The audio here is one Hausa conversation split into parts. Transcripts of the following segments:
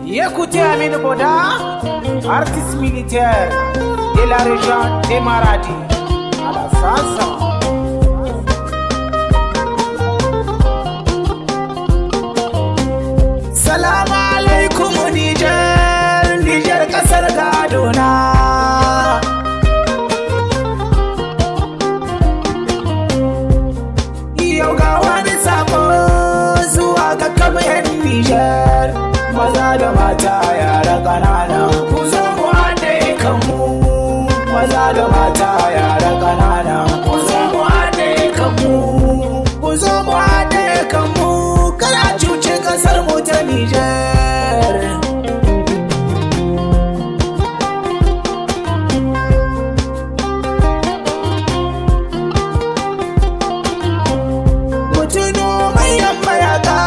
Écoutez Amine Boda, artiste militaire de la région des Maradi, à la salsa. Salam alaikum Niger, Niger kasar gadona. Yau ga wani sako zuwa ga kamar Niger. Maza da mata yara ƙanana ku zo mu haɗe kanmu. Maza da mata yara ƙanana ku zo mu haɗe kanmu. Ku zo mu haɗe kanmu, kada cuce ƙasar mu ta Niger. Mutuno mayan mayaka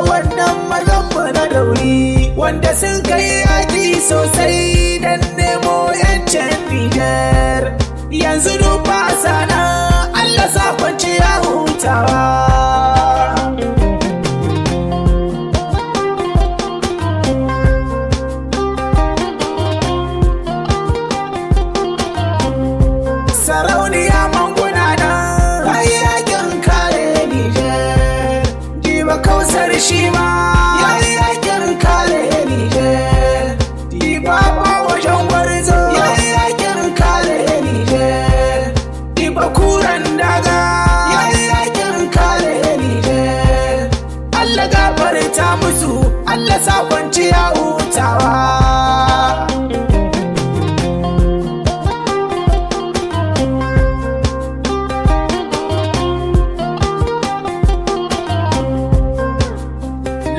wannan mazan mu na dauri, wanda sun kai yaƙi sosai don nemo yancin Niger. Yanzu duba sana Allah sa kwanciya hutawa. Sarauniya manguna nan ai yakin kare Niger. Diba kausar shi ma yayi yakin kare Niger. Diba ba wajen gwarzo yayi yakin kare Niger. Diba kuran daga yayi yakin kare Niger. Allah gafarta musu, Allah sa kwanciya hutawa.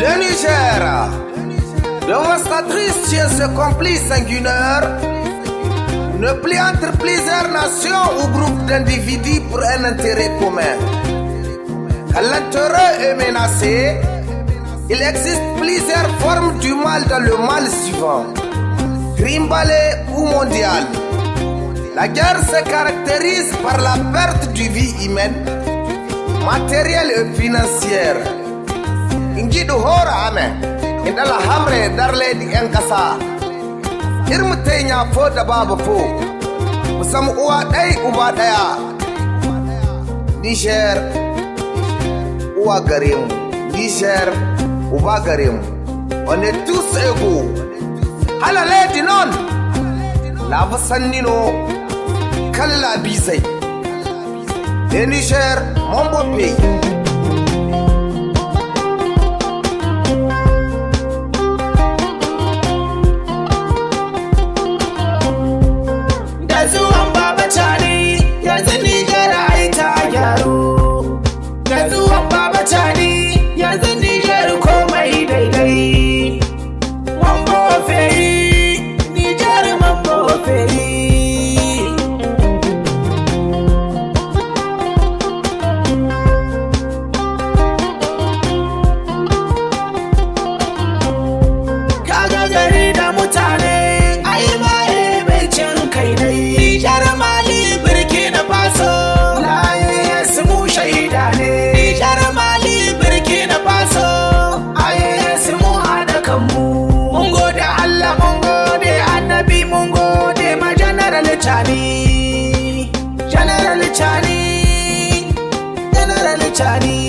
Le Niger, dévastatrice chez ce complice sanguinaire, ne plie entre plusieurs nations ou groupes d'individus pour un intérêt commun. Quand l'intérêt est menacé, il existe plusieurs formes du mal dans le mal suivant: tribal ou mondial. La guerre se caractérise par la perte de vie humaine, matérielle et financière. Ingidu hora ame indala hamre darle di yan kasa irmutai ya fo da babu fo musam uwa dai uba daya. Niger uwa gare mu, Niger uba gare mu, on est tous égaux. Halale dinon la vasannino kala bisai. Le Niger mon beau pays. General Chani,